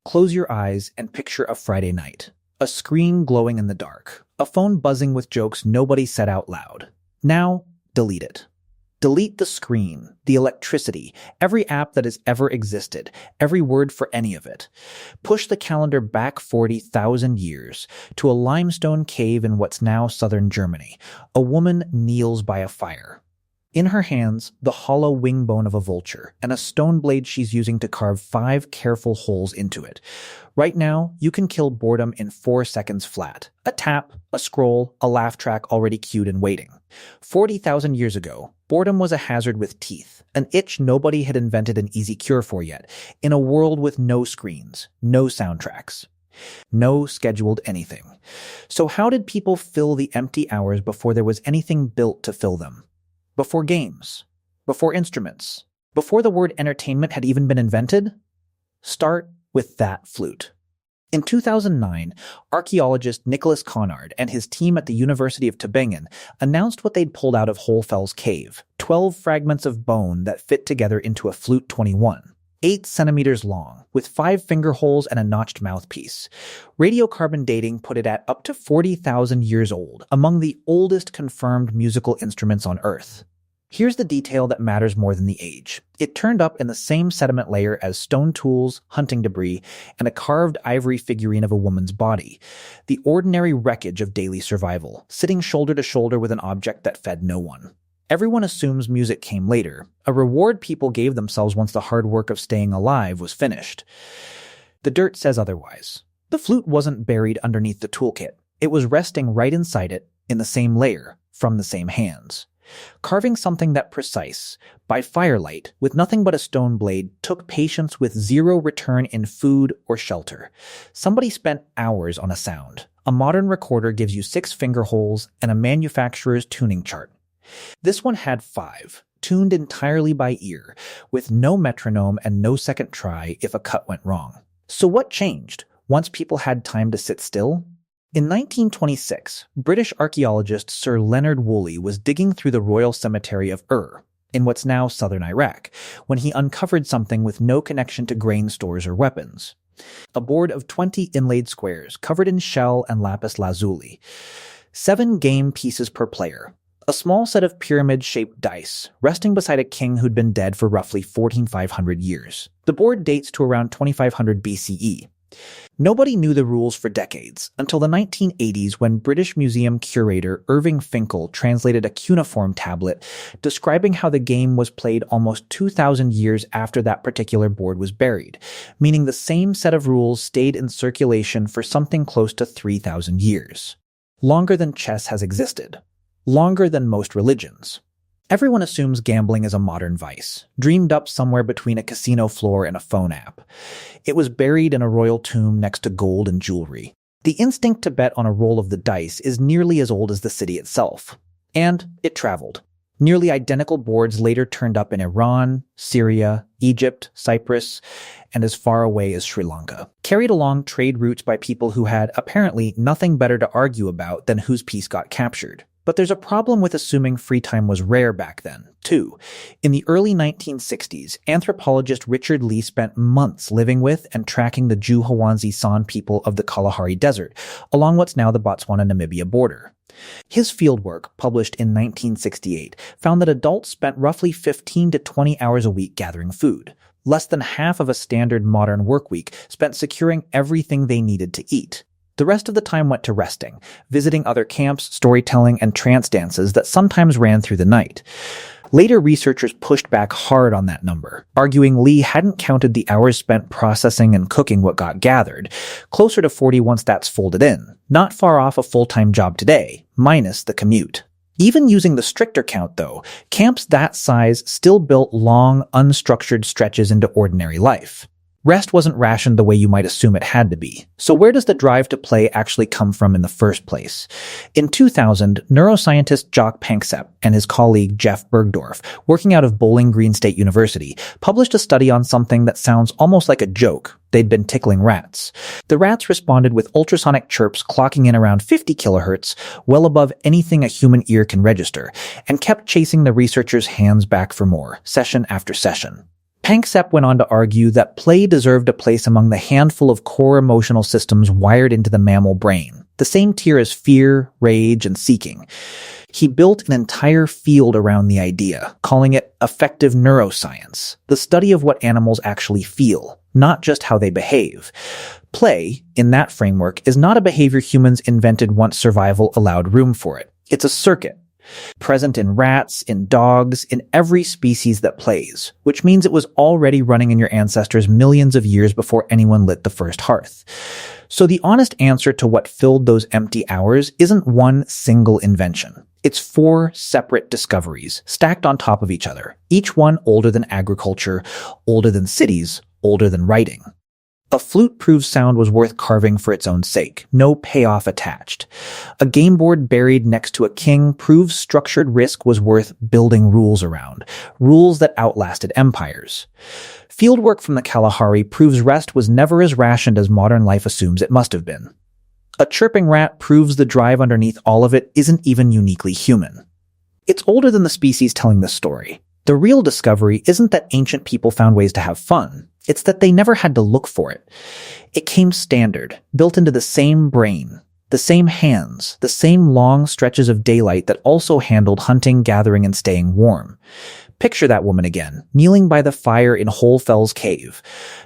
Close your eyes and picture a Friday night. A screen glowing in the dark. A phone buzzing with jokes nobody said out loud. Now, delete it. Delete the screen, the electricity, every app that has ever existed, every word for any of it. Push the calendar back 40,000 years to a limestone cave in what's now southern Germany. A woman kneels by a fire. In her hands, the hollow wing bone of a vulture and a stone blade she's using to carve 5 careful holes into it. Right now, you can kill boredom in 4 seconds flat. A tap, a scroll, a laugh track already queued and waiting. 40,000 years ago, boredom was a hazard with teeth, an itch nobody had invented an easy cure for yet, in a world with no screens, no soundtracks, no scheduled anything. So how did people fill the empty hours before there was anything built to fill them? Before games, before instruments, before the word entertainment had even been invented? Start with that flute. In 2009, archaeologist Nicholas Conard and his team at the University of Tübingen announced what they'd pulled out of Hohlfels Cave, 12 fragments of bone that fit together into a flute 21. 8 centimeters long, with 5 finger holes and a notched mouthpiece. Radiocarbon dating put it at up to 40,000 years old, among the oldest confirmed musical instruments on Earth. Here's the detail that matters more than the age. It turned up in the same sediment layer as stone tools, hunting debris, and a carved ivory figurine of a woman's body. The ordinary wreckage of daily survival, sitting shoulder to shoulder with an object that fed no one. Everyone assumes music came later, a reward people gave themselves once the hard work of staying alive was finished. The dirt says otherwise. The flute wasn't buried underneath the toolkit. It was resting right inside it, in the same layer, from the same hands. Carving something that precise, by firelight, with nothing but a stone blade, took patience with zero return in food or shelter. Somebody spent hours on a sound. A modern recorder gives you 6 finger holes and a manufacturer's tuning chart. This one had 5, tuned entirely by ear, with no metronome and no second try if a cut went wrong. So what changed once people had time to sit still? In 1926, British archaeologist Sir Leonard Woolley was digging through the Royal Cemetery of Ur, in what's now southern Iraq, when he uncovered something with no connection to grain stores or weapons. A board of 20 inlaid squares covered in shell and lapis lazuli. 7 game pieces per player. A small set of pyramid-shaped dice, resting beside a king who'd been dead for roughly 14,500 years. The board dates to around 2500 BCE. Nobody knew the rules for decades, until the 1980s when British Museum curator Irving Finkel translated a cuneiform tablet describing how the game was played almost 2,000 years after that particular board was buried, meaning the same set of rules stayed in circulation for something close to 3,000 years. Longer than chess has existed. Longer than most religions. Everyone assumes gambling is a modern vice, dreamed up somewhere between a casino floor and a phone app. It was buried in a royal tomb next to gold and jewelry. The instinct to bet on a roll of the dice is nearly as old as the city itself. And it traveled. Nearly identical boards later turned up in Iran, Syria, Egypt, Cyprus, and as far away as Sri Lanka. Carried along trade routes by people who had, apparently, nothing better to argue about than whose piece got captured. But there's a problem with assuming free time was rare back then, too. In the early 1960s, anthropologist Richard Lee spent months living with and tracking the Juhwazi San people of the Kalahari Desert, along what's now the Botswana-Namibia border. His fieldwork, published in 1968, found that adults spent roughly 15 to 20 hours a week gathering food. Less than half of a standard modern work week spent securing everything they needed to eat. The rest of the time went to resting, visiting other camps, storytelling, and trance dances that sometimes ran through the night. Later researchers pushed back hard on that number, arguing Lee hadn't counted the hours spent processing and cooking what got gathered, closer to 40 once that's folded in, not far off a full-time job today, minus the commute. Even using the stricter count, though, camps that size still built long, unstructured stretches into ordinary life. Rest wasn't rationed the way you might assume it had to be. So where does the drive to play actually come from in the first place? In 2000, neuroscientist Jock Panksepp and his colleague Jeff Bergdorf, working out of Bowling Green State University, published a study on something that sounds almost like a joke. They'd been tickling rats. The rats responded with ultrasonic chirps clocking in around 50 kilohertz, well above anything a human ear can register, and kept chasing the researchers' hands back for more, session after session. Panksepp went on to argue that play deserved a place among the handful of core emotional systems wired into the mammal brain, the same tier as fear, rage, and seeking. He built an entire field around the idea, calling it affective neuroscience, the study of what animals actually feel, not just how they behave. Play, in that framework, is not a behavior humans invented once survival allowed room for it. It's a circuit, present in rats, in dogs, in every species that plays, which means it was already running in your ancestors millions of years before anyone lit the first hearth. So the honest answer to what filled those empty hours isn't one single invention. It's 4 separate discoveries, stacked on top of each other, each one older than agriculture, older than cities, older than writing. A flute proves sound was worth carving for its own sake, no payoff attached. A game board buried next to a king proves structured risk was worth building rules around, rules that outlasted empires. Fieldwork from the Kalahari proves rest was never as rationed as modern life assumes it must have been. A chirping rat proves the drive underneath all of it isn't even uniquely human. It's older than the species telling this story. The real discovery isn't that ancient people found ways to have fun. It's that they never had to look for it. It came standard, built into the same brain, the same hands, the same long stretches of daylight that also handled hunting, gathering, and staying warm. Picture that woman again, kneeling by the fire in Whole Fell's cave,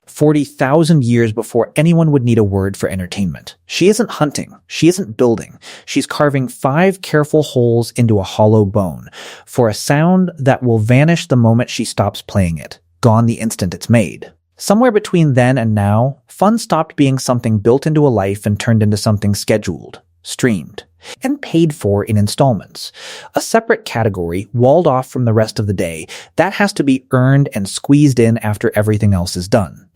40,000 years before anyone would need a word for entertainment. She isn't hunting. She isn't building. She's carving 5 careful holes into a hollow bone for a sound that will vanish the moment she stops playing it, gone the instant it's made. Somewhere between then and now, fun stopped being something built into a life and turned into something scheduled, streamed, and paid for in installments. A separate category, walled off from the rest of the day, that has to be earned and squeezed in after everything else is done.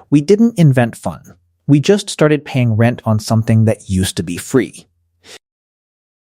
We didn't invent fun. We just started paying rent on something that used to be free.